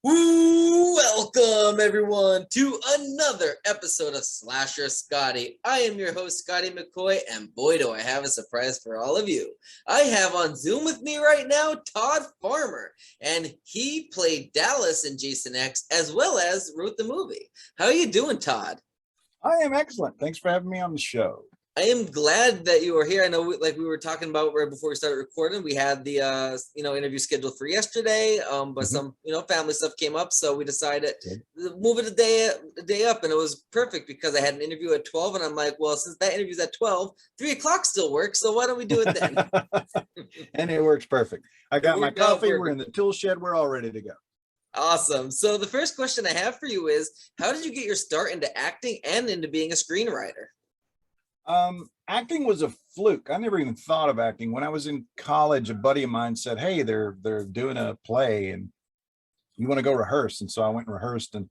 Welcome everyone to another episode of Slasher Scotty. I am your host Scotty McCoy, and boy do I have a surprise for all of you. I have on Zoom with me right now Todd Farmer, and he played Dallas in Jason X as well as wrote the movie. How are you doing, Todd? I am excellent. Thanks for having me on the show. I am glad that you are here. I know, like we were talking about right before we started recording, we had the interview scheduled for yesterday, but some family stuff came up, so we decided to move it a day up, and it was perfect because I had an interview at 12, and I'm like, well, since that interview's at 12, 3 o'clock still works, so why don't we do it then? And it works perfect. I got my coffee. We're in the tool shed. We're all ready to go. Awesome. So the first question I have for you is, how did you get your start into acting and into being a screenwriter? Acting was a fluke. I never even thought of acting. When I was in college, a buddy of mine said, hey, they're doing a play and you want to go rehearse. And so I went and rehearsed, and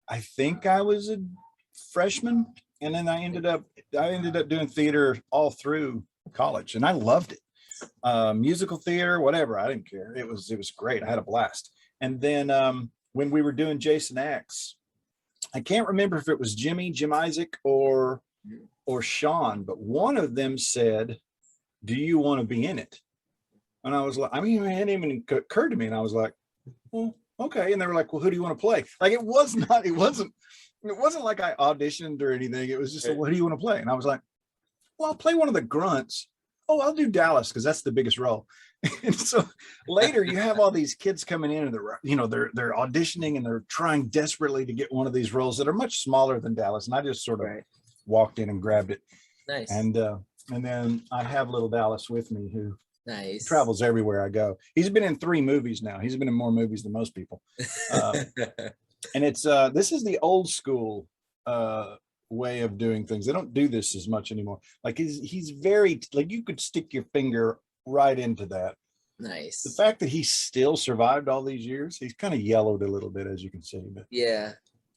I think I was a freshman. And then I ended up doing theater all through college, and I loved it. Musical theater, whatever. I didn't care. It was great. I had a blast. And then when we were doing Jason X, I can't remember if it was Jim Isaac or Sean, but one of them said, do you want to be in it? And I was like, it hadn't even occurred to me. And I was like, well, okay. And they were like, well, who do you want to play? Like, it wasn't like I auditioned or anything. It was just, well, who do you want to play? And I was like, well, I'll play one of the grunts. Oh, I'll do Dallas because that's the biggest role. And so later you have all these kids coming in, and they're auditioning and they're trying desperately to get one of these roles that are much smaller than Dallas. And I just sort of walked in and grabbed it. Nice. And then I have little Dallas with me, who travels everywhere I go. He's been in 3 movies now. He's been in more movies than most people. And it's this is the old school way of doing things. They don't do this as much anymore. Like he's very, like, you could stick your finger right into that. Nice. The fact that he still survived all these years, he's kind of yellowed a little bit, as you can see. But yeah,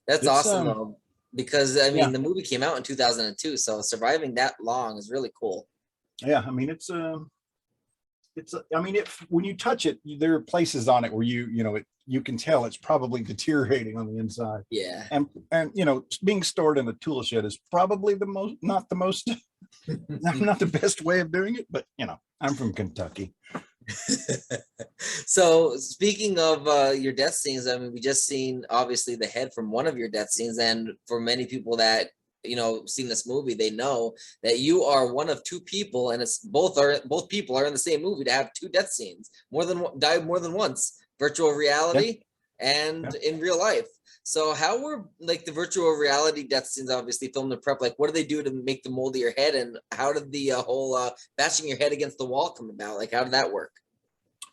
that's awesome though, because the movie came out in 2002, so surviving that long is really cool. Yeah, when you touch it, there are places on it where you can tell it's probably deteriorating on the inside. Yeah. And being stored in a tool shed is probably not the best way of doing it, but I'm from Kentucky. So speaking of your death scenes, we just seen obviously the head from one of your death scenes, and for many people that seen this movie, they know that you are one of 2 people, and it's both people are in the same movie to have 2 death scenes, died more than once, virtual reality and in real life. So how were the virtual reality death scenes obviously filmed in prep? Like, what do they do to make the mold of your head, and how did the whole bashing your head against the wall come about? Like, how did that work?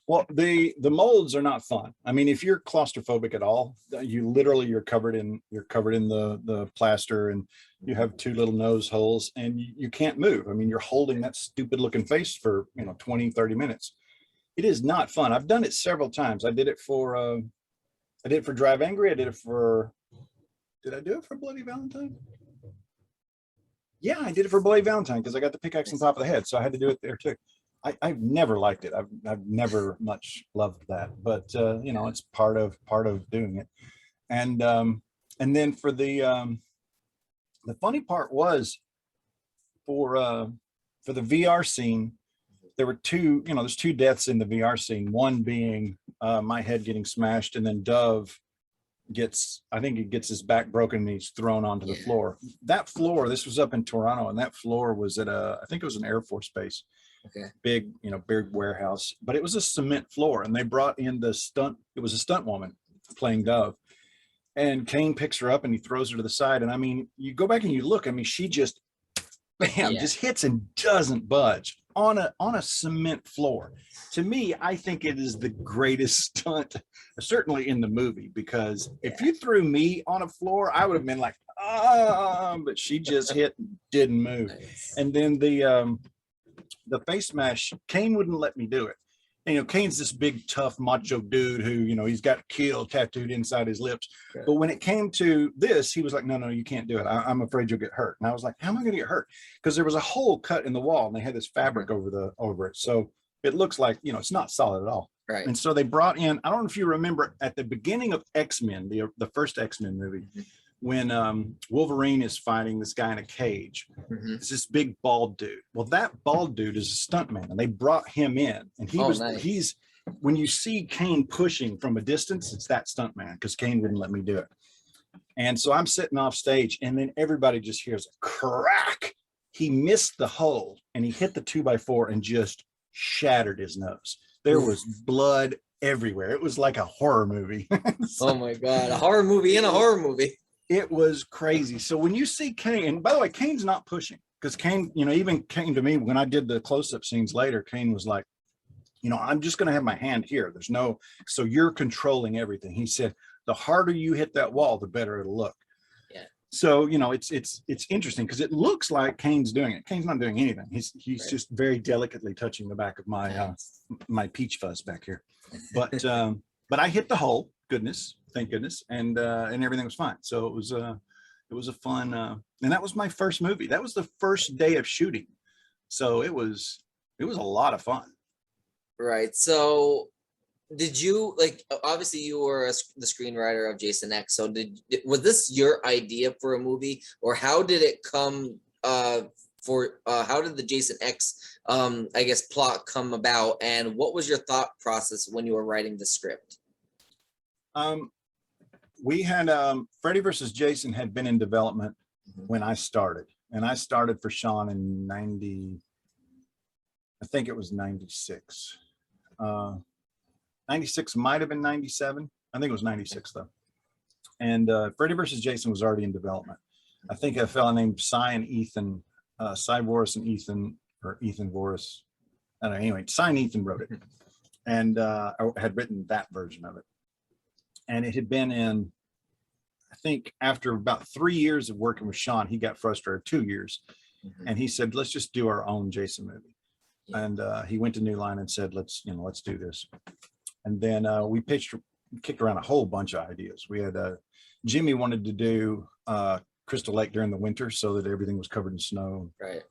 Well, the molds are not fun. If you're claustrophobic at all, you're covered in the plaster, and you have 2 little nose holes, and you can't move. You're holding that stupid looking face for 20-30 minutes. It is not fun. I've done it several times. I did it for Drive Angry. Did I do it for Bloody Valentine? Yeah, I did it for Bloody Valentine because I got the pickaxe on top of the head, so I had to do it there too. I've never liked it. I've never much loved that, but it's part of doing it. And then for the funny part was for the VR scene, there were 2, there's 2 deaths in the VR scene. One being my head getting smashed, and then Dove gets his back broken and he's thrown onto the floor. That floor, this was up in Toronto, and that floor was at I think it was an Air Force base. Okay. Big warehouse, but it was a cement floor, and they brought in it was a stunt woman playing Dove, and Kane picks her up and he throws her to the side. And you go back and you look, she just just hits and doesn't budge on a cement floor. To me, I think it is the greatest stunt, certainly in the movie, because if you threw me on a floor, I would have been like, but she just hit and didn't move. Nice. And then the face smash, Kane wouldn't let me do it. And, Kane's this big, tough, macho dude who, he's got kill tattooed inside his lips. Okay. But when it came to this, he was like, no, you can't do it. I'm afraid you'll get hurt. And I was like, how am I going to get hurt? Because there was a hole cut in the wall, and they had this fabric over it. So it looks like, you know, it's not solid at all. Right. And so they brought in, I don't know if you remember at the beginning of X-Men, the first X-Men movie, when Wolverine is fighting this guy in a cage, it's this big bald dude. Well, that bald dude is a stuntman, and they brought him in, and he's when you see Kane pushing from a distance, it's that stuntman, because Kane wouldn't let me do it. And so I'm sitting off stage, and then everybody just hears a crack. He missed the hole, and he hit the 2x4 and just shattered his nose. There was blood everywhere. It was like a horror movie. So, oh my God, a horror movie in a horror movie. It was crazy. So when you see Kane, and by the way, Kane's not pushing, because Kane, you know, even came to me when I did the close-up scenes later, Kane was like, you know, I'm just going to have my hand here. There's no, so you're controlling everything. He said, the harder you hit that wall, the better it'll look. Yeah. So, you know, it's interesting because it looks like Kane's doing it. Kane's not doing anything. He's right. Just very delicately touching the back of my my peach fuzz back here. But I hit the hole. Goodness, thank goodness, and everything was fine. So it was a fun, and that was my first movie. That was the first day of shooting, so it was a lot of fun. Right. So did you, like, obviously you were the screenwriter of Jason X, so was this your idea for a movie, or how did it come how did the Jason X I guess plot come about, and what was your thought process when you were writing the script? We had Freddy versus Jason had been in development when I started, and I started for Sean in 90, I think it was 96. 96 might have been 97. I think it was 96 though. And Freddy versus Jason was already in development. I think a fellow named Cy and Ethan, Cy Voris and Ethan, or Ethan Voris, I don't know, anyway, Cy and Ethan wrote it, and I had written that version of it. And it had been in, I think after about 3 years of working with Sean, he got frustrated, 2 years. And he said, let's just do our own Jason movie. And he went to New Line and said, let's do this. And then we kicked around a whole bunch of ideas. We had Jimmy wanted to do Crystal Lake during the winter so that everything was covered in snow. Right.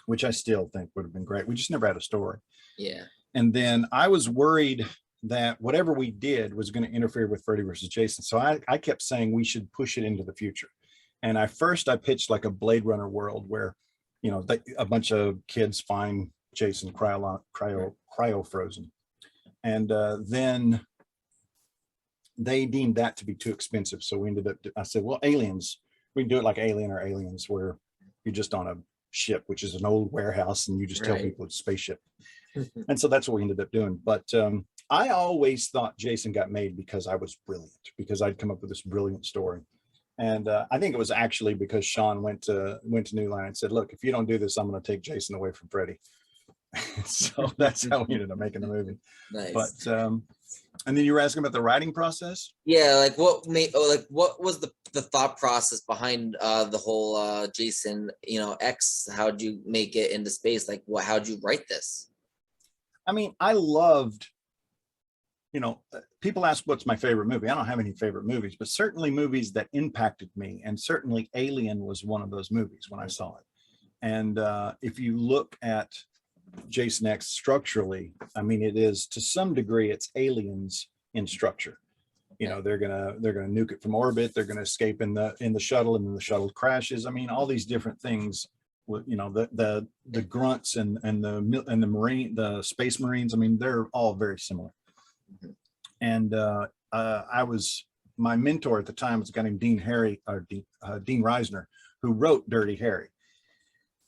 Which I still think would have been great. We just never had a story. Yeah. And then I was worried that whatever we did was going to interfere with Freddy versus Jason. So I kept saying we should push it into the future. And I pitched like a Blade Runner world where, you know, a bunch of kids find Jason cryo frozen. And then they deemed that to be too expensive. So we ended up, I said, well, aliens, we can do it like Alien or Aliens, where you're just on a ship, which is an old warehouse, and you just tell people it's a spaceship. And so that's what we ended up doing. But I always thought Jason got made because I was brilliant, because I'd come up with this brilliant story. And I think it was actually because Sean went to New Line and said, look, if you don't do this, I'm going to take Jason away from Freddy. So that's how we ended up making the movie. Nice. But and then you were asking about the writing process. Yeah, like what was the thought process behind the whole Jason, you know, X? How'd you make it into space? Like, how'd you write this? I mean, I loved, you know, people ask what's my favorite movie. I don't have any favorite movies, but certainly movies that impacted me, and certainly Alien was one of those movies when I saw it. And if you look at Jason X structurally, I mean, it is to some degree it's Aliens in structure. You know, they're gonna nuke it from orbit, they're gonna escape in the shuttle, and then the shuttle crashes. I mean, all these different things. You know, the grunts and the space marines, I mean, they're all very similar. And my mentor at the time was a guy named Dean Reisner, who wrote Dirty Harry.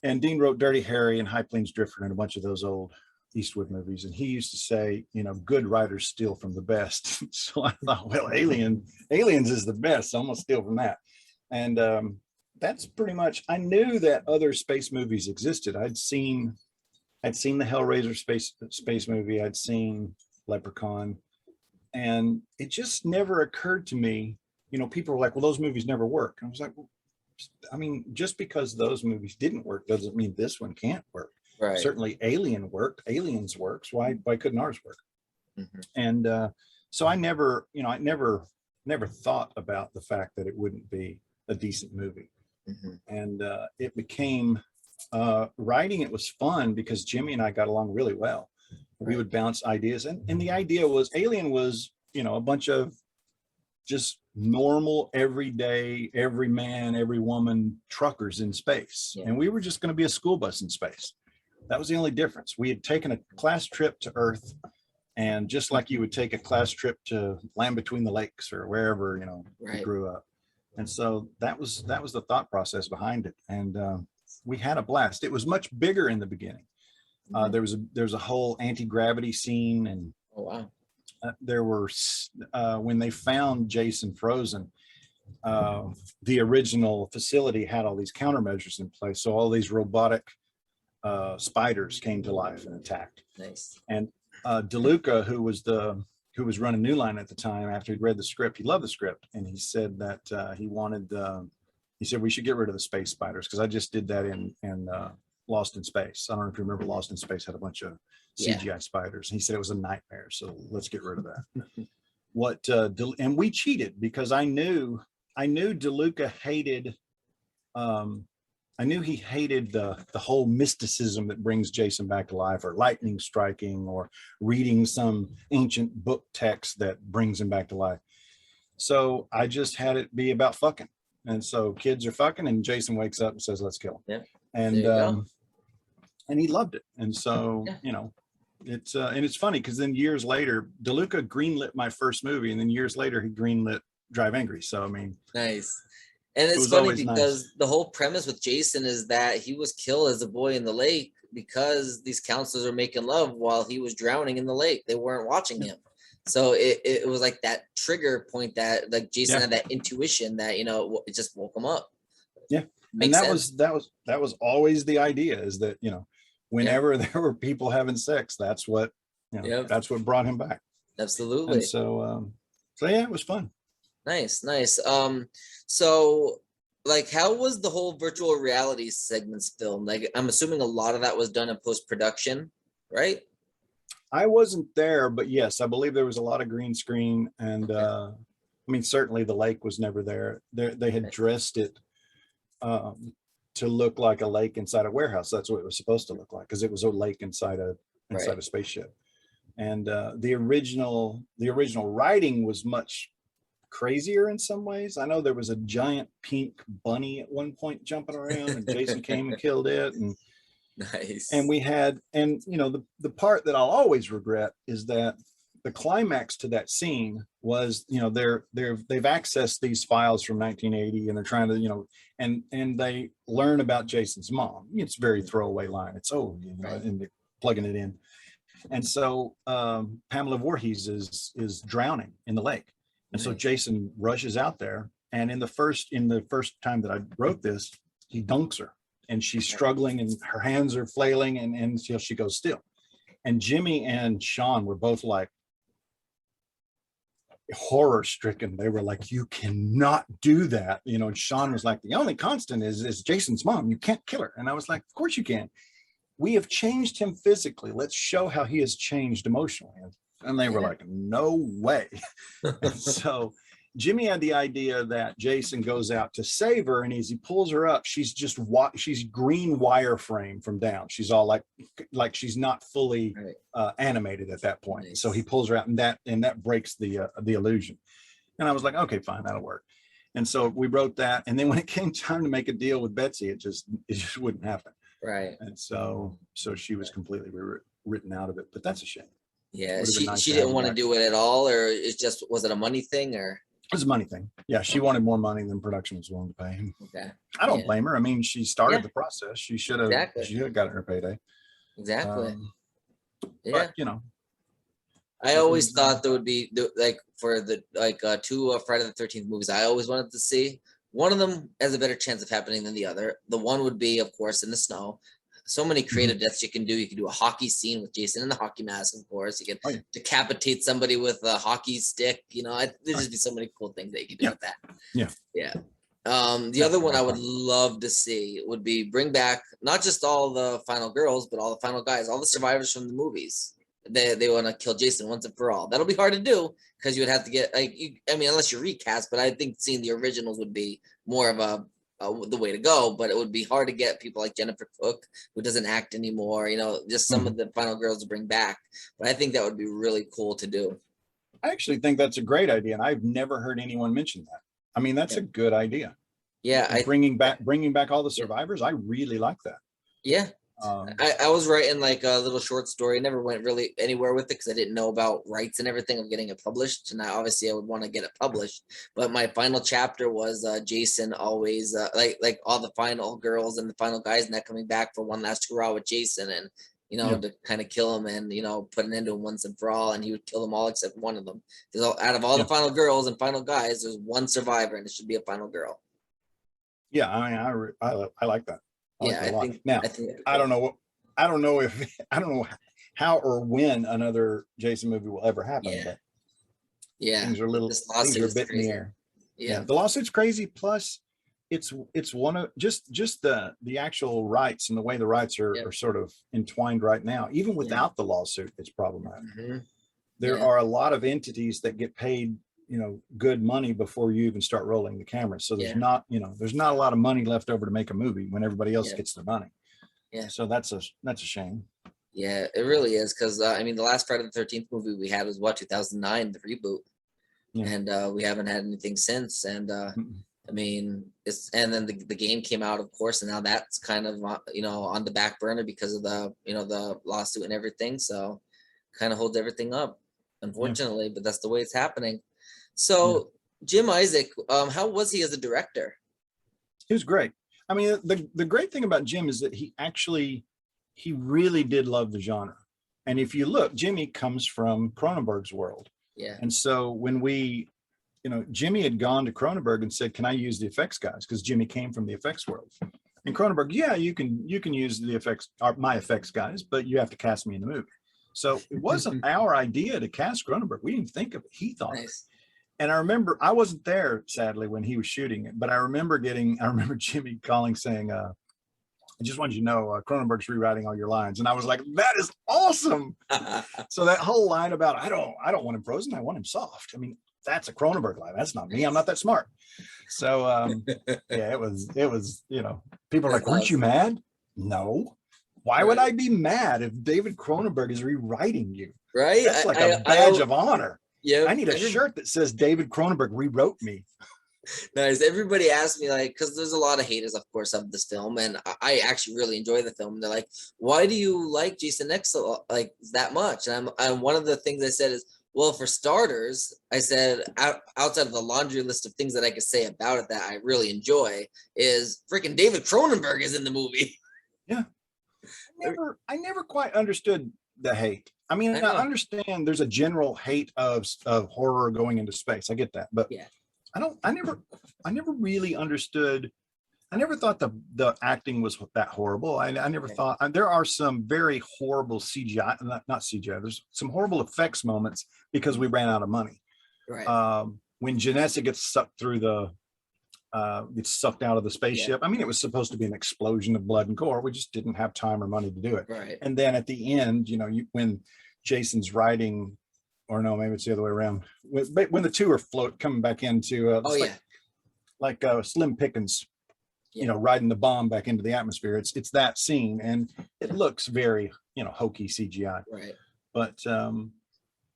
And Dean wrote Dirty Harry and High Plains Drifter and a bunch of those old Eastwood movies. And he used to say, you know, good writers steal from the best. So I thought, well, Aliens is the best, so I'm gonna steal from that. And that's pretty much, I knew that other space movies existed. I'd seen the Hellraiser space movie, I'd seen Leprechaun, and it just never occurred to me, you know, people were like, well, those movies never work. I was like, well, I mean, just because those movies didn't work doesn't mean this one can't work. Right. Certainly Alien worked, Aliens works, why couldn't ours work? And so I never thought about the fact that it wouldn't be a decent movie. And it became writing it was fun because Jimmy and I got along really well. We would bounce ideas, and the idea was Alien was, a bunch of just normal, everyday, every man, every woman truckers in space. And we were just going to be a school bus in space. That was the only difference. We had taken a class trip to Earth, and just like you would take a class trip to Land Between the Lakes or wherever, you grew up. And so that was the thought process behind it. And we had a blast. It was much bigger in the beginning. There was a whole anti-gravity scene, and oh wow. There were when they found Jason frozen, the original facility had all these countermeasures in place. So all these robotic spiders came to life and attacked. Nice. And DeLuca, who was running New Line at the time, after he'd read the script, he loved the script, and he said that he said we should get rid of the space spiders, because I just did that in Lost in Space. I don't know if you remember, Lost in Space had a bunch of CGI spiders. He said it was a nightmare, so let's get rid of that. And we cheated, because I knew DeLuca hated. I knew he hated the whole mysticism that brings Jason back to life, or lightning striking, or reading some ancient book text that brings him back to life. So I just had it be about fucking. And so kids are fucking, and Jason wakes up and says, let's kill him. Yeah. And he loved it. And so, it's funny, because then years later, DeLuca greenlit my first movie, and then years later he greenlit Drive Angry. So, I mean. Nice. And it's funny because the whole premise with Jason is that he was killed as a boy in the lake because these counselors are making love while he was drowning in the lake. They weren't watching him. So it was like that trigger point that like Jason had that intuition that, it just woke him up. Yeah. And that was always the idea, is that, whenever there were people having sex, that's what, that's what brought him back. Absolutely. And so yeah, it was fun. Nice. So like, how was the whole virtual reality segments filmed? Like, I'm assuming a lot of that was done in post-production, right? I wasn't there, but yes, I believe there was a lot of green screen, and I mean, certainly the lake was never there. They had dressed it to look like a lake inside a warehouse. That's what it was supposed to look like, because it was a lake inside a spaceship. And the original writing was much crazier in some ways. I know there was a giant pink bunny at one point jumping around, and Jason came and killed it. And nice. And we had, and the part that I'll always regret is that the climax to that scene was, they've accessed these files from 1980, and they're trying to, and they learn about Jason's mom. It's a very throwaway line. It's and they're plugging it in. And so Pamela Voorhees is drowning in the lake. And so Jason rushes out there, and in the first time that I wrote this, he dunks her, and she's struggling, and her hands are flailing, and until she goes still. And Jimmy and Sean were both like horror stricken. They were like, you cannot do that. And Sean was like, the only constant is Jason's mom. You can't kill her. And I was like, of course you can. We have changed him physically. Let's show how he has changed emotionally. And they were like, no way. And so Jimmy had the idea that Jason goes out to save her, and as he pulls her up, she's green wireframe from down. She's all like she's not fully animated at that point. Nice. So he pulls her out, and that breaks the illusion. And I was like, okay, fine, that'll work. And so we wrote that, and then when it came time to make a deal with Betsy, it just wouldn't happen. Right. And so she was completely written out of it, but that's a shame. Yeah, she didn't want to do it at all, or was it a money thing, or? It was a money thing. Yeah, she wanted more money than production was willing to pay him. Okay. I don't blame her. I mean, she started the process. She should have gotten her payday. Exactly. But I always thought there would be for the two Friday the 13th movies I always wanted to see. One of them has a better chance of happening than the other. The one would be, of course, in the snow. So many creative deaths you can do. You can do a hockey scene with Jason in the hockey mask, of course. You can decapitate somebody with a hockey stick. There'd just be so many cool things that you can do with that. Yeah. The other one I would love to see would be bring back not just all the final girls, but all the final guys, all the survivors from the movies. They want to kill Jason once and for all. That'll be hard to do, because you would have to get unless you recast. But I think seeing the originals would be more of the way to go, but it would be hard to get people like Jennifer Cook, who doesn't act anymore, just some of the final girls to bring back. But I think that would be really cool to do. I actually think that's a great idea, and I've never heard anyone mention that. I mean, that's a good idea. Yeah, bringing back all the survivors. I really like that. Yeah. I was writing like a little short story. I never went really anywhere with it because I didn't know about rights and everything of getting it published. And obviously I would want to get it published. But my final chapter was Jason always like all the final girls and the final guys and that coming back for one last hurrah with Jason and to kind of kill him and put an end to him once and for all. And he would kill them all except one of them. Because out of all the final girls and final guys, there's one survivor and it should be a final girl. Yeah, I mean, I like that. I don't know how or when another Jason movie will ever happen. But things are a bit in the air. The lawsuit's crazy. Plus, it's one of just the actual rights and the way the rights are sort of entwined right now. Even without the lawsuit, it's problematic. There are a lot of entities that get paid good money before you even start rolling the camera. So there's not a lot of money left over to make a movie when everybody else gets their money. So that's a shame. Yeah, it really is. Cause I mean, the last Friday the 13th movie we had was 2009, the reboot. And we haven't had anything since. And I mean, and then the game came out, of course, and now that's kind of, on the back burner because of the lawsuit and everything. So kind of holds everything up, unfortunately, but that's the way it's happening. So Jim Isaac, how was he as a director? He was great. I mean, the great thing about Jim is that he really did love the genre. And if you look, Jimmy comes from Cronenberg's world. Yeah. And so when Jimmy had gone to Cronenberg and said, can I use the effects guys? Because Jimmy came from the effects world. And Cronenberg, you can use the effects, my effects guys, but you have to cast me in the movie. So it wasn't our idea to cast Cronenberg. We didn't think of it. He thought of it. And I remember, I wasn't there, sadly, when he was shooting it, but I remember Jimmy calling saying, I just wanted you to know Cronenberg's rewriting all your lines. And I was like, that is awesome. So that whole line about, I don't want him frozen, I want him soft. I mean, that's a Cronenberg line. That's not me. I'm not that smart. So it was, people are like, weren't you mad? No. Why would I be mad if David Cronenberg is rewriting you? Right. That's like a badge of honor. Yeah, I need a shirt that says David Cronenberg rewrote me. Nice. Everybody asked me, like, because there's a lot of haters, of course, of this film, and I actually really enjoy the film. They're like, "Why do you like Jason X like that much?" And one of the things I said is, well, for starters, I said outside of the laundry list of things that I could say about it that I really enjoy is freaking David Cronenberg is in the movie. Yeah, I never quite understood the hate. I mean, I understand there's a general hate of horror going into space. I get that, but I never really understood. I never thought the acting was that horrible. I never thought there are some very horrible CGI, not CGI. There's some horrible effects moments because we ran out of money. Right. When Janessa gets sucked through gets sucked out of the spaceship. I mean, it was supposed to be an explosion of blood and gore. We just didn't have time or money to do it. Right. And then at the end, when Jason's riding, or no, maybe it's the other way around. When the two are coming back into, like Slim Pickens, riding the bomb back into the atmosphere. It's that scene, and it looks very, hokey CGI. Right. But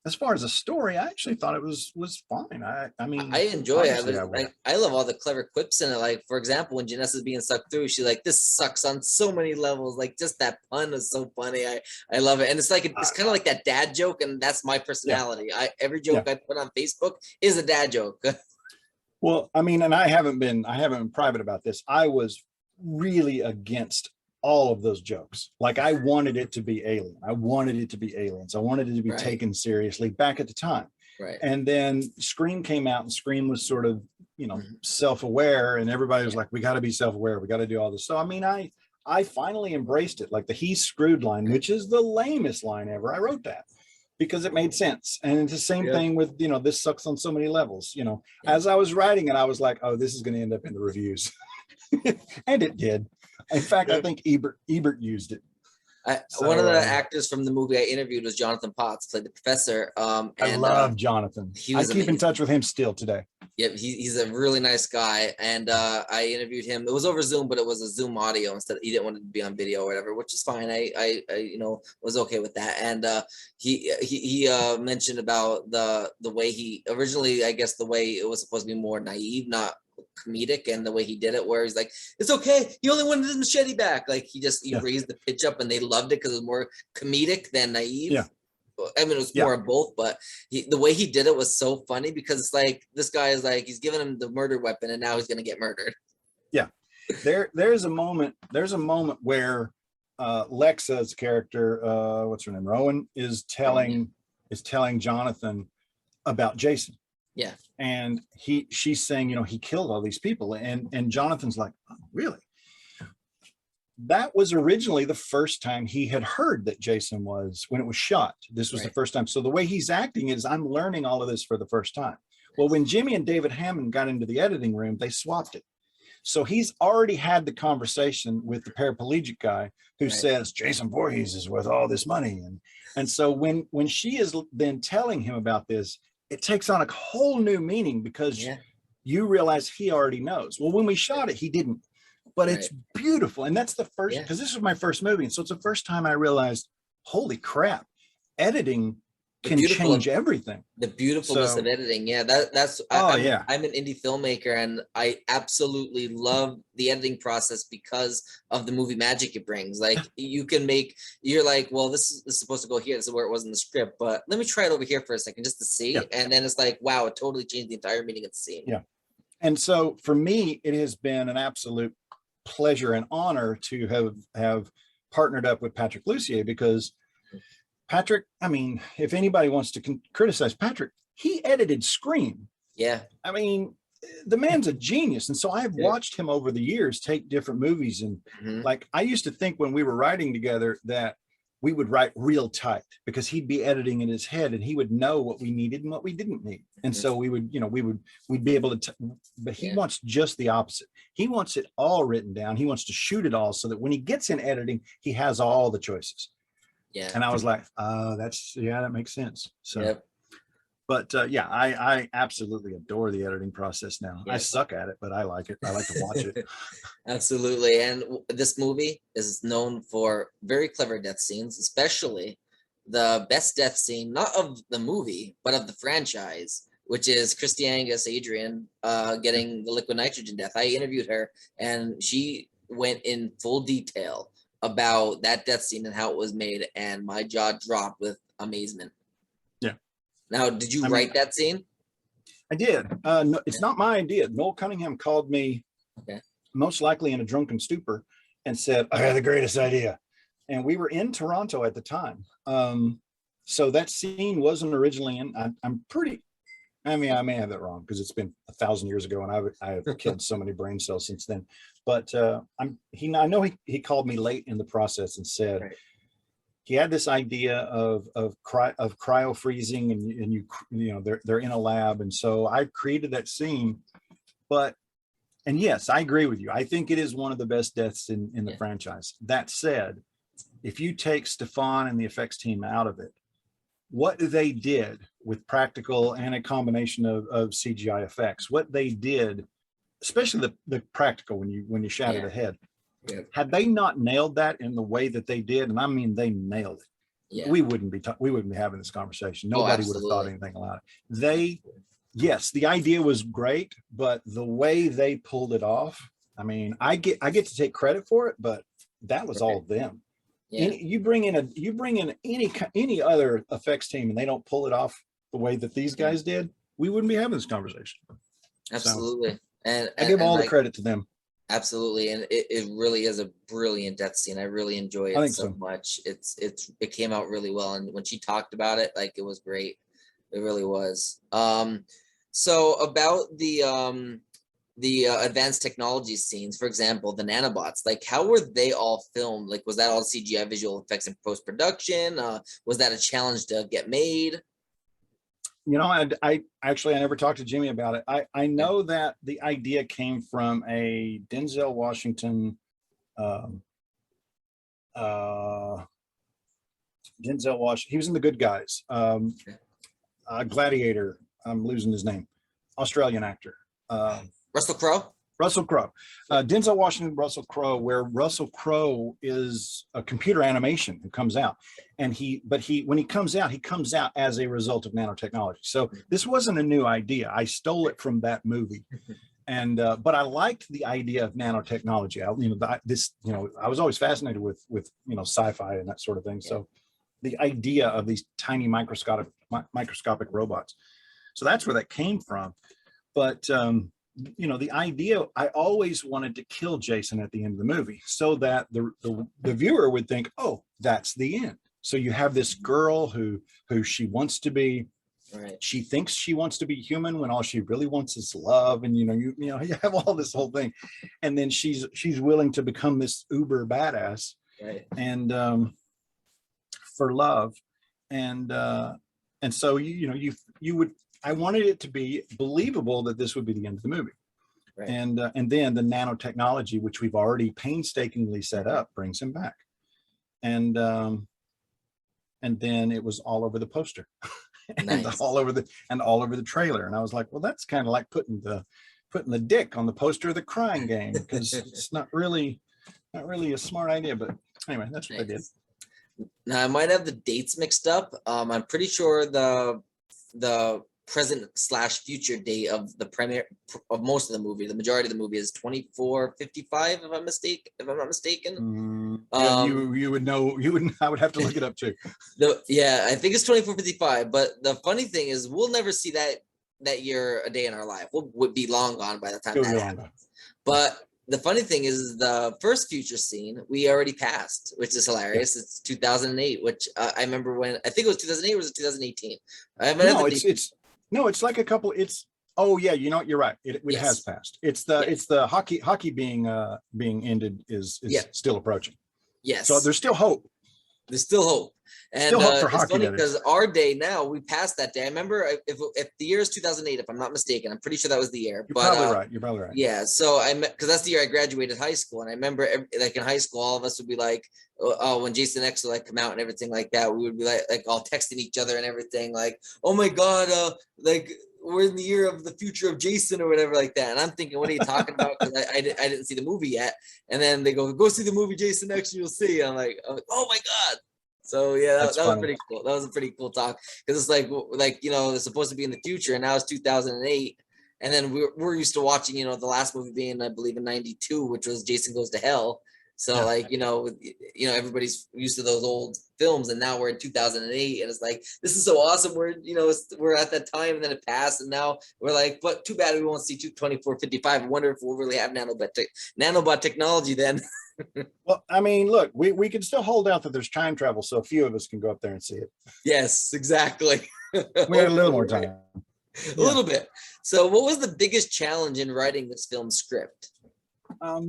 as far as a story, I actually thought it was fine. I mean, I enjoy it. I love all the clever quips in it. Like, for example, when Janessa's being sucked through, she's like, "This sucks on so many levels." Like, just that pun is so funny. I love it, and it's like it's kind of like that dad joke, and that's my personality. Every joke I put on Facebook is a dad joke. Well, I mean, and I haven't been private about this. I was really against all of those jokes. Like, I wanted it to be alien. I wanted it to be aliens. I wanted it to be taken seriously back at the time. Right. And then Scream came out, and Scream was sort of, self-aware, and everybody was like, we got to be self-aware. We got to do all this. So, I mean, I finally embraced it. Like the "he's screwed" line, which is the lamest line ever. I wrote that because it made sense. And it's the same thing with, this sucks on so many levels. As I was writing it, I was like, oh, this is going to end up in the reviews. And it did. In fact, I think Ebert used it. One of the actors from the movie I interviewed was Jonathan Potts, played the professor. I love Jonathan. I keep in touch with him still today. Yep, he's a really nice guy, and I interviewed him. It was over Zoom, but it was a Zoom audio instead. He didn't want to be on video or whatever, which is fine. I was okay with that. And he mentioned about the way he originally, I guess, the way it was supposed to be more naive, not comedic, and the way he did it, where he's like, "It's okay. He only wanted his machete back." Like he raised the pitch up, and they loved it because it was more comedic than naive. Yeah. I mean, it was more of both, but the way he did it was so funny because it's like this guy is like he's giving him the murder weapon, and now he's gonna get murdered. Yeah, there's a moment where Lexa's character, what's her name, Rowan, is telling Jonathan about Jason. Yeah, and she's saying, he killed all these people, and Jonathan's like, oh, really? That was originally the first time he had heard that Jason was, when it was shot. This was the first time. So the way he's acting is, I'm learning all of this for the first time. Well, when Jimmy and David Hammond got into the editing room, they swapped it. So he's already had the conversation with the paraplegic guy who says Jason Voorhees is worth all this money. And so when she is then telling him about this, it takes on a whole new meaning because you realize he already knows. Well, when we shot it, he didn't. But it's beautiful. And that's the first, because this was my first movie. And so it's the first time I realized, holy crap, editing can change everything. The beautifulness of editing. Yeah, that's I'm an indie filmmaker, and I absolutely love the editing process because of the movie magic it brings. Like you can make, you're like, well, this is supposed to go here. This is where it was in the script, but let me try it over here for a second just to see. And then it's like, wow, it totally changed the entire meaning of the scene. Yeah. And so for me, it has been an absolute pleasure and honor to have partnered up with Patrick Lussier, because Patrick, I mean, if anybody wants to criticize Patrick, he edited Scream. Yeah. I mean, the man's a genius. And so I've watched him over the years take different movies. And like, I used to think when we were writing together that we would write real tight, because he'd be editing in his head and he would know what we needed and what we didn't need. And so we would, we'd be able to, but he wants just the opposite. He wants it all written down. He wants to shoot it all so that when he gets in editing, he has all the choices. Yeah. And I was like, that makes sense. So, but I absolutely adore the editing process now. I suck at it, but I like it. I like to watch it. Absolutely. And this movie is known for very clever death scenes, especially the best death scene, not of the movie, but of the franchise, which is Christy Angus Adrian getting the liquid nitrogen death. I interviewed her, and she went in full detail about that death scene and how it was made, and my jaw dropped with amazement. Yeah. Now, did you write that scene? I did. No, it's not my idea. Noel Cunningham called me, most likely in a drunken stupor, and said, I had the greatest idea. And we were in Toronto at the time. So that scene wasn't originally in, I'm pretty, I mean, I may have that wrong because it's been 1,000 years ago, and I have killed so many brain cells since then. But I know he called me late in the process and said he had this idea of cryo freezing, and they're in a lab, and so I created that scene. And yes, I agree with you. I think it is one of the best deaths in the franchise. That said, if you take Stefan and the effects team out of it, what they did with practical and a combination of CGI effects, what they did, especially the practical when you shattered the head, had they not nailed that in the way that they did, and I mean they nailed it, we wouldn't be having this conversation. Nobody would have thought anything about it. Yes, the idea was great, but the way they pulled it off, I mean, I get to take credit for it, but that was all them. Yeah. You bring in any other effects team and they don't pull it off the way that these guys did, we wouldn't be having this conversation. Absolutely. So, and I give all the credit to them. Absolutely. And it really is a brilliant death scene. I really enjoy it so much. It came out really well. And when she talked about it, like, it was great. It really was. So about the advanced technology scenes, for example, the nanobots, like, how were they all filmed? Like, was that all CGI visual effects in post-production? Was that a challenge to get made? I never talked to Jimmy about it. I know that the idea came from a Denzel Washington, he was in The Good Guys, Gladiator. I'm losing his name. Australian actor. Russell Crowe. Russell Crowe, Denzel Washington, Russell Crowe, where Russell Crowe is a computer animation who comes out, and when he comes out as a result of nanotechnology. So this wasn't a new idea. I stole it from that movie, and but I liked the idea of nanotechnology. I was always fascinated with sci-fi and that sort of thing. So the idea of these tiny microscopic robots. So that's where that came from, but. The idea, I always wanted to kill Jason at the end of the movie so that the viewer would think, oh, that's the end. So you have this girl who she wants to be, right. She thinks she wants to be human when all she really wants is love. And, you have all this whole thing. And then she's willing to become this uber badass, right. And for love. And so, you would, I wanted it to be believable that this would be the end of the movie. Right. And then the nanotechnology, which we've already painstakingly set up, brings him back. And then it was all over the poster and nice. all over the trailer. And I was like, well, that's kind of like putting the dick on the poster of The Crying Game, because it's not really a smart idea. But anyway, that's what nice. They did. Now I might have the dates mixed up. I'm pretty sure the present/future date of the premiere of most of the movie, the majority of the movie, is 2455, if I'm not mistaken. You would know. I would have to look it up too. I think it's 2455. But the funny thing is, we'll never see that year a day in our life. We'll be long gone by the time that happens. But the funny thing is, the first future scene we already passed, which is hilarious. Yeah. It's 2008, which I remember when, I think it was 2008 or was it 2018? It's like a couple. You're right. It yes. has passed. It's the hockey being ended is still approaching. Yes. So there's still hope. There's still hope. And still hope for it's hockey, funny because our day now, we passed that day. I remember if the year is 2008, if I'm not mistaken, I'm pretty sure that was the year. You're probably right. Yeah. So because that's the year I graduated high school, and I remember like in high school, all of us would be like, oh, when Jason X would like come out and everything like that, we would be like all texting each other and everything, like, oh my god, like we're in the year of the future of Jason or whatever like that. And I'm thinking, what are you talking about? Because I didn't see the movie yet. And then they go see the movie Jason X, and you'll see. I'm like, oh my god. So yeah, that was pretty cool. That was a pretty cool talk, because it's like it's supposed to be in the future, and now it's 2008, and then we're used to watching the last movie being, I believe, in 92, which was Jason Goes to Hell. So yeah. Everybody's used to those old films, and now we're in 2008, and it's like, this is so awesome. We're at that time, and then it passed, and now we're like, but too bad we won't see 2455. I wonder if we'll really have nanobot technology then. Well, I mean, look, we can still hold out that there's time travel, so a few of us can go up there and see it. Yes, exactly. We had a little more time. A little bit. So what was the biggest challenge in writing this film script? I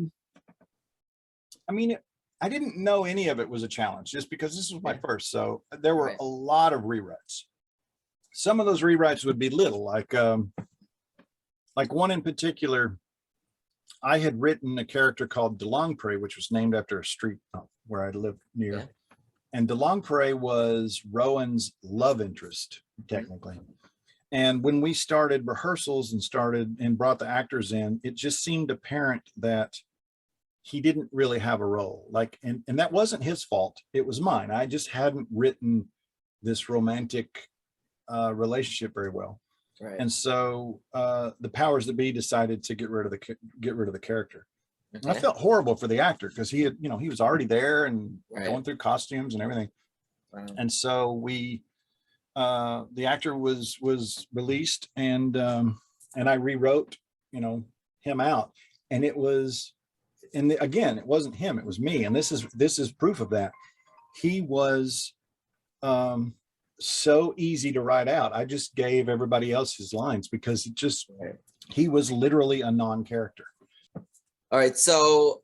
mean, I didn't know any of it was a challenge, just because this was my first. So there were a lot of rewrites. Some of those rewrites would be little, like one in particular. I had written a character called DeLongpre, which was named after a street where I lived near. Yeah. And DeLongpre was Rowan's love interest, technically. And when we started rehearsals and brought the actors in, it just seemed apparent that he didn't really have a role. And that wasn't his fault. It was mine. I just hadn't written this romantic relationship very well. Right. And so the powers that be decided to get rid of the character. Okay. I felt horrible for the actor, because he was already there and going through costumes and everything. Wow. And so the actor was released, and I rewrote him out, and it was, again, it wasn't him, it was me, and this is proof of that. He was so easy to write out. I just gave everybody else his lines, because he was literally a non-character. All right, so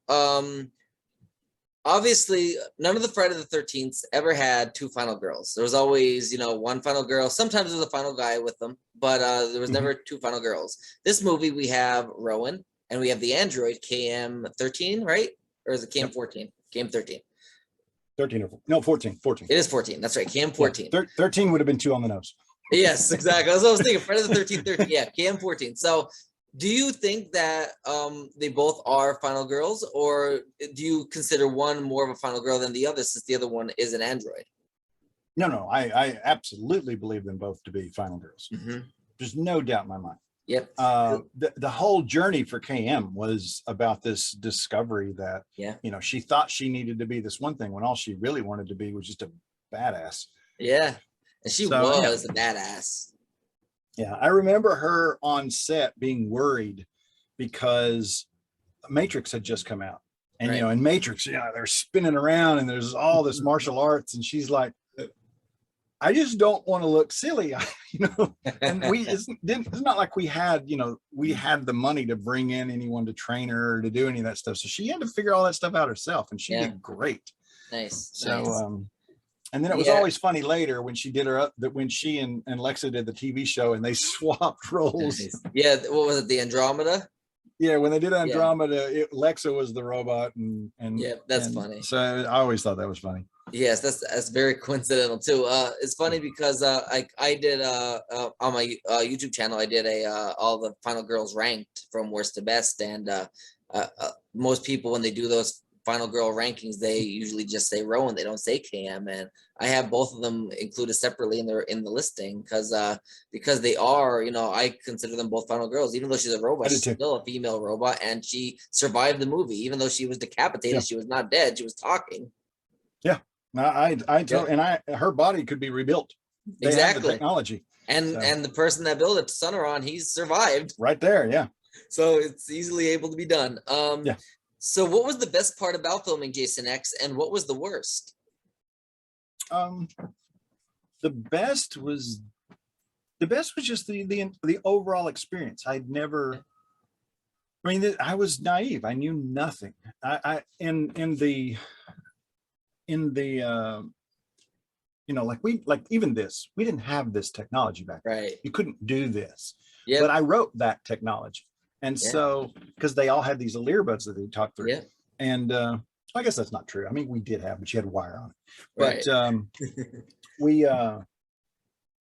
obviously none of the Friday the 13th ever had two final girls. There was always one final girl. Sometimes there was a final guy with them, but there was never two final girls. This movie, we have Rowan, and we have the android KM13, right? Or is it KM14? KM13. 13 or no, 14. It is 14. That's right. KM14. Yeah, 13 would have been 2 on the nose. Yes, exactly. That's what I was thinking. Friday the 13th, 13. Yeah, KM14. So do you think that they both are final girls, or do you consider one more of a final girl than the other since the other one is an android? No, I absolutely believe them both to be final girls. There's no doubt in my mind. Yep. The whole journey for KM was about this discovery that, you know, she thought she needed to be this one thing when all she really wanted to be was just a badass. Yeah. And she was a badass. Yeah. I remember her on set being worried because Matrix had just come out. And, you know, in Matrix, you know, they're spinning around and there's all this martial arts. And she's like, I just don't want to look silly, you know. And it's not like we had, you know, we had the money to bring in anyone to train her or to do any of that stuff. So she had to figure all that stuff out herself, and she did great. Nice. So, and then it was always funny later when she did when she and Lexa did the TV show and they swapped roles. Nice. Yeah. What was it? The Andromeda? Yeah, when they did Andromeda, Lexa was the robot, and that's funny. So I always thought that was funny. Yes, that's very coincidental too. It's funny because I did on my YouTube channel, I did all the final girls ranked from worst to best, and most people when they do those final girl rankings, they usually just say Rowan, they don't say KM, and I have both of them included separately in the listing because they are, you know, I consider them both final girls. Even though she's a robot, she's still a female robot, and she survived the movie. Even though she was decapitated, she was not dead. She was talking. Yeah, her body could be rebuilt. They have the technology, and the person that built it, Sonoron, he's survived right there. Yeah, so it's easily able to be done. So what was the best part about filming Jason X, and what was the worst? The best was just the overall experience. I was naive. I knew nothing. You know, like even this, we didn't have this technology back then. You couldn't do this. But I wrote that technology. And so, because they all had these little earbuds that they talked through. And I guess that's not true. I mean, we did have, but you had wire on it. But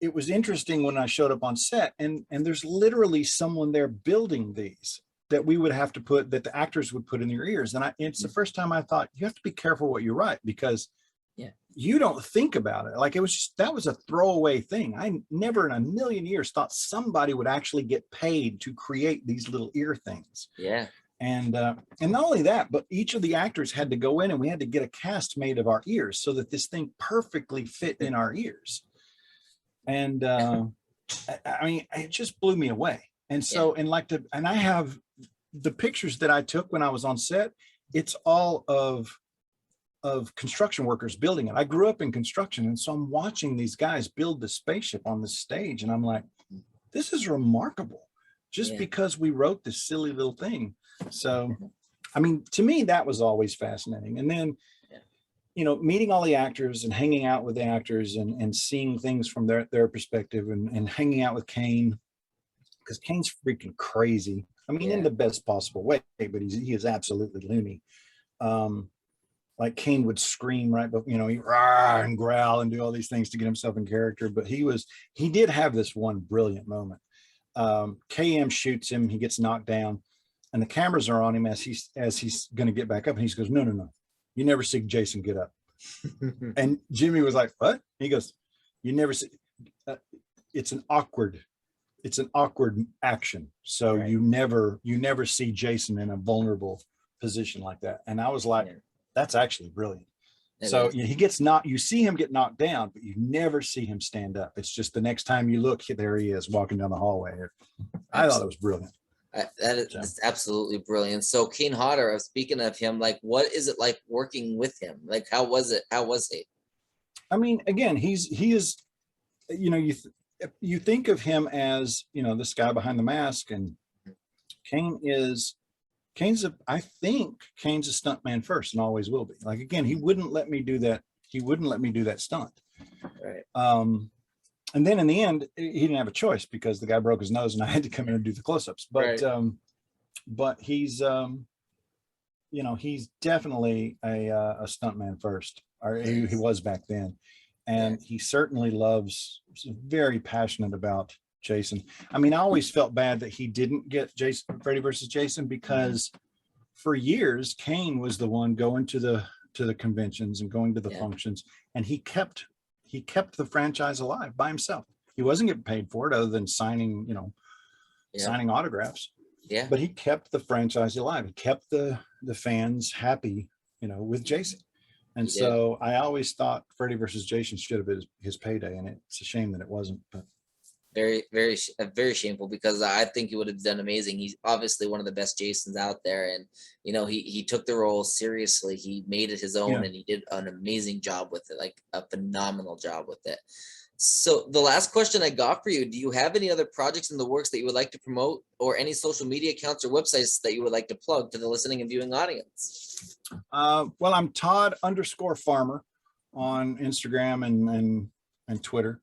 it was interesting when I showed up on set, and there's literally someone there building these that we would have to put, that the actors would put in their ears. And it's the first time I thought, you have to be careful what you write, because you don't think about it. Like, it was just, that was a throwaway thing. I never in a million years thought somebody would actually get paid to create these little ear things. And not only that, but each of the actors had to go in and we had to get a cast made of our ears so that this thing perfectly fit in our ears. And I mean, it just blew me away. And so, and I have the pictures that I took when I was on set. It's all of construction workers building it. I grew up in construction, and so I'm watching these guys build the spaceship on the stage, and I'm like, this is remarkable, just because we wrote this silly little thing. So, I mean, to me, that was always fascinating. And then, you know, meeting all the actors and hanging out with the actors and seeing things from their perspective, and hanging out with Kane, because Kane's freaking crazy. I mean, in the best possible way, but he is absolutely loony. Like, Kane would scream right, but, you know, he rah and growl and do all these things to get himself in character. But he did have this one brilliant moment. KM shoots him, he gets knocked down, and the cameras are on him as he's going to get back up, and he goes, no, you never see Jason get up. And Jimmy was like, what? He goes, you never see. It's an awkward action, so you never see Jason in a vulnerable position like that. And I was like, that's actually brilliant. So he gets knocked, you see him get knocked down, but you never see him stand up. It's just the next time you look, there he is walking down the hallway. I thought it was brilliant. That is absolutely brilliant. So Kane Hodder, speaking of him, like, what is it like working with him? Like, how was it? How was he? I mean, again, he is, you know, you think of him as, you know, this guy behind the mask, and I think Kane's a stuntman first and always will be. Like, again, he wouldn't let me do that. He wouldn't let me do that stunt. And then in the end, he didn't have a choice because the guy broke his nose and I had to come in and do the close-ups. But he's, you know, he's definitely a stuntman first, or he was back then. and he certainly loves, very passionate about Jason. I mean, I always felt bad that he didn't get Freddy versus Jason, because for years Kane was the one going to the conventions and going to the functions, and he kept the franchise alive by himself. He wasn't getting paid for it other than signing, signing autographs. Yeah. But he kept the franchise alive. He kept the fans happy, with Jason. And so I always thought Freddy versus Jason should have been his payday, and it's a shame that it wasn't. But very shameful, because I think he would have done amazing. He's obviously one of the best Jasons out there, and he took the role seriously. He made it his own, and he did an amazing job with it, like a phenomenal job with it. So the last question I got for you: do you have any other projects in the works that you would like to promote, or any social media accounts or websites that you would like to plug to the listening and viewing audience? Well, I'm Todd_Farmer on Instagram and Twitter.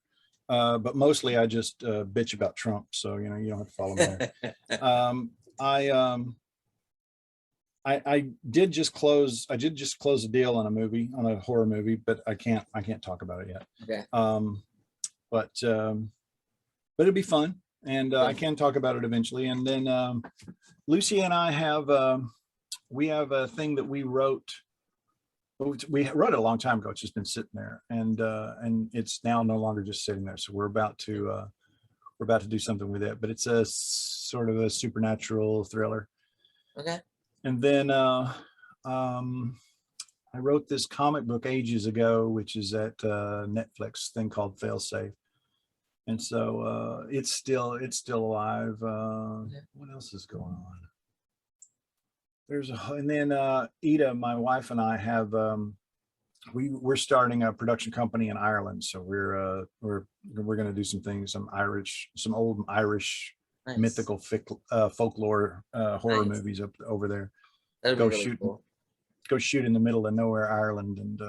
But mostly I just bitch about Trump. So, you don't have to follow me there. I did just close a deal on a horror movie, but I can't talk about it yet. Okay. But it'll be fun, and I can talk about it eventually. And then Lucy and I have we have a thing that we wrote. We wrote it a long time ago. It's just been sitting there, and it's now no longer just sitting there. So we're about to do something with it, but it's a sort of a supernatural thriller. Okay. And then I wrote this comic book ages ago, which is at Netflix thing called Failsafe. And so it's still alive. What else is going on? And then Ida, my wife, and I have we're starting a production company in Ireland. So we're going to do some things, some old Irish mythical folklore horror movies over there. That'd be really cool. Go shoot in the middle of nowhere, Ireland, and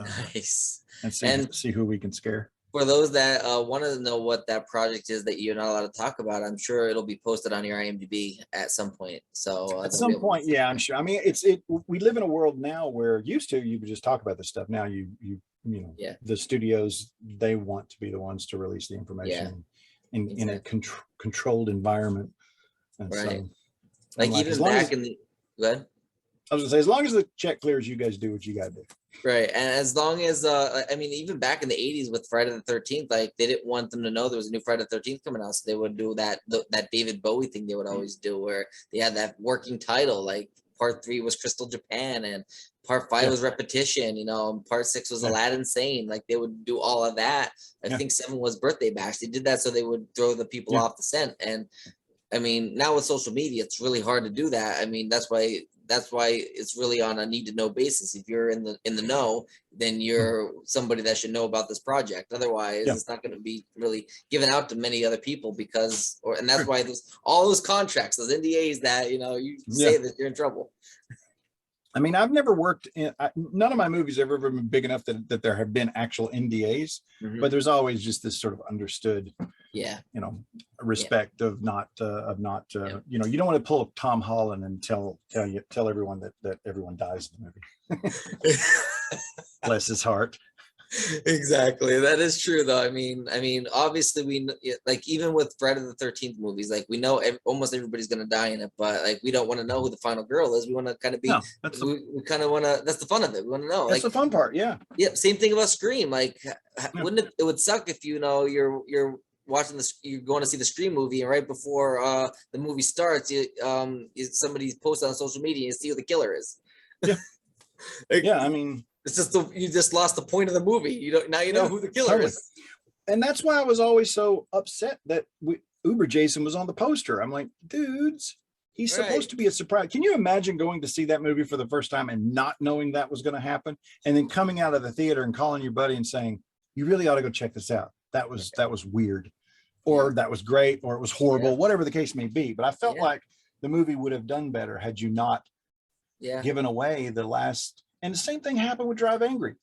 and see who we can scare. For those that want to know what that project is that you're not allowed to talk about, I'm sure it'll be posted on your IMDb at some point. So at some point, yeah, I'm sure. I mean, we live in a world now where used to you could just talk about this stuff. Now the studios, they want to be the ones to release the information in a controlled environment. And right. So, like even back in the good. I was gonna say, as long as the check clears, you guys do what you gotta do. Right. And as long as I mean, even back in the 80s with Friday the 13th, like they didn't want them to know there was a new Friday the 13th coming out. So they would do that David Bowie thing they would always do, where they had that working title, like part 3 was Crystal Japan, and part 5 was Repetition, and part 6 was Aladdin Sane. Like they would do all of that. I think 7 was Birthday Bash. They did that so they would throw the people off the scent. And I mean, now with social media, it's really hard to do that. I mean, that's why it's really on a need to know basis. If you're in the know, then you're somebody that should know about this project. Otherwise, it's not going to be really given out to many other people and that's why there's all those contracts, those NDAs that, you say that you're in trouble. I mean, I've never worked in, none of my movies have ever been big enough that there have been actual NDAs, but there's always just this sort of understood, respect of not, you don't want to pull up Tom Holland and tell everyone that everyone dies in the movie. Bless his heart. Exactly. That is true though. I mean, obviously we like, even with Friday the 13th movies, like we know almost everybody's going to die in it, but like, we don't want to know who the final girl is. We want to kind of be, we kind of want to, that's the fun of it. We want to know. That's the fun part. Yeah. Yep. Same thing about Scream. Like, wouldn't it would suck if, you're watching this, you're going to see the Scream movie, and right before the movie starts, somebody posts on social media and see who the killer is. Yeah. I mean, it's just you just lost the point of the movie. You know who the killer is. And that's why I was always so upset that Uber Jason was on the poster. I'm like, dudes, he's supposed to be a surprise. Can you imagine going to see that movie for the first time and not knowing that was going to happen, and then coming out of the theater and calling your buddy and saying, you really ought to go check this out. That was weird, or that was great, or it was horrible, whatever the case may be. But I felt like the movie would have done better had you not given away the last. And the same thing happened with Drive Angry.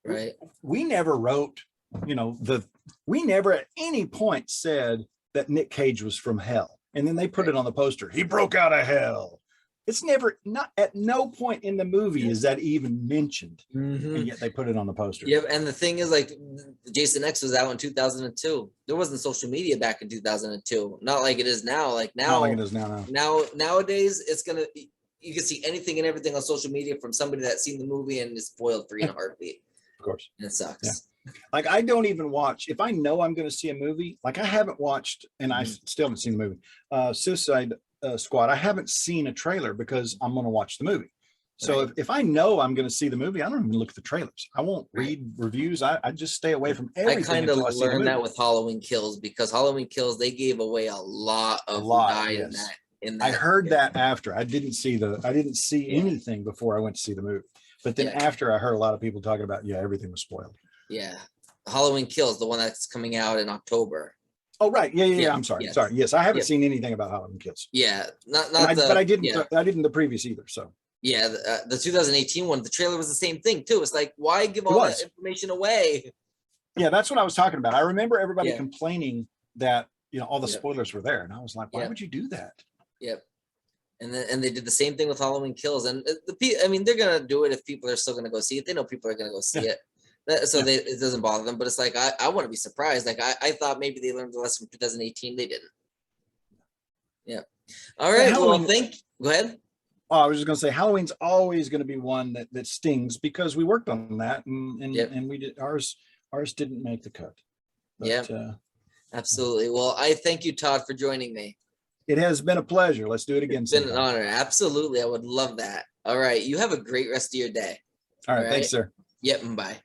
Right. We never wrote, we never at any point said that Nick Cage was from hell. And then they put it on the poster. He broke out of hell. It's never, not at no point in the movie is that even mentioned, and yet they put it on the poster. Yep, and the thing is, like, Jason X was out in 2002. There wasn't social media back in 2002. Not like it is now. Like now, Not like it is now. nowadays, it's gonna, you can see anything and everything on social media from somebody that's seen the movie and is spoiled for you in a heartbeat. Of course, and it sucks. Yeah. Like I don't even watch if I know I'm going to see a movie. Like I haven't watched, and I still haven't seen the movie. Suicide Squad. I haven't seen a trailer because I'm going to watch the movie. So Right. if I know I'm going to see the movie, I don't even look at the trailers. I won't read reviews. I just stay away from everything. I kind of until I see the learned that movie. with Halloween Kills, because Halloween Kills, they gave away a lot of who died in yes. that. In that, I heard that after. I didn't see anything before I went to see the movie. But then after, I heard a lot of people talking about, everything was spoiled. Yeah, Halloween Kills, the one that's coming out in October. Oh, right. Yeah. I'm sorry. Yes. Sorry. Yes, I haven't seen anything about Halloween Kills. Yeah, not but I didn't. I didn't the previous either. So yeah, the 2018 one, the trailer was the same thing too. It's like, why give all that information away? Yeah, that's what I was talking about. I remember everybody complaining that all the spoilers were there, and I was like, why would you do that? Yep. And they did the same thing with Halloween Kills, and they're gonna do it if people are still gonna go see it. They know people are gonna go see it. So it doesn't bother them, but it's like, I want to be surprised. Like I thought maybe they learned the lesson from 2018. They didn't. Yeah. All right. Well, go ahead. Oh, I was just going to say Halloween's always going to be one that stings because we worked on that and we did ours didn't make the cut. But, absolutely. Well, I thank you, Todd, for joining me. It has been a pleasure. Let's do it again. It's been an honor. Absolutely. I would love that. All right. You have a great rest of your day. All right. Thanks, sir. Yep. Bye.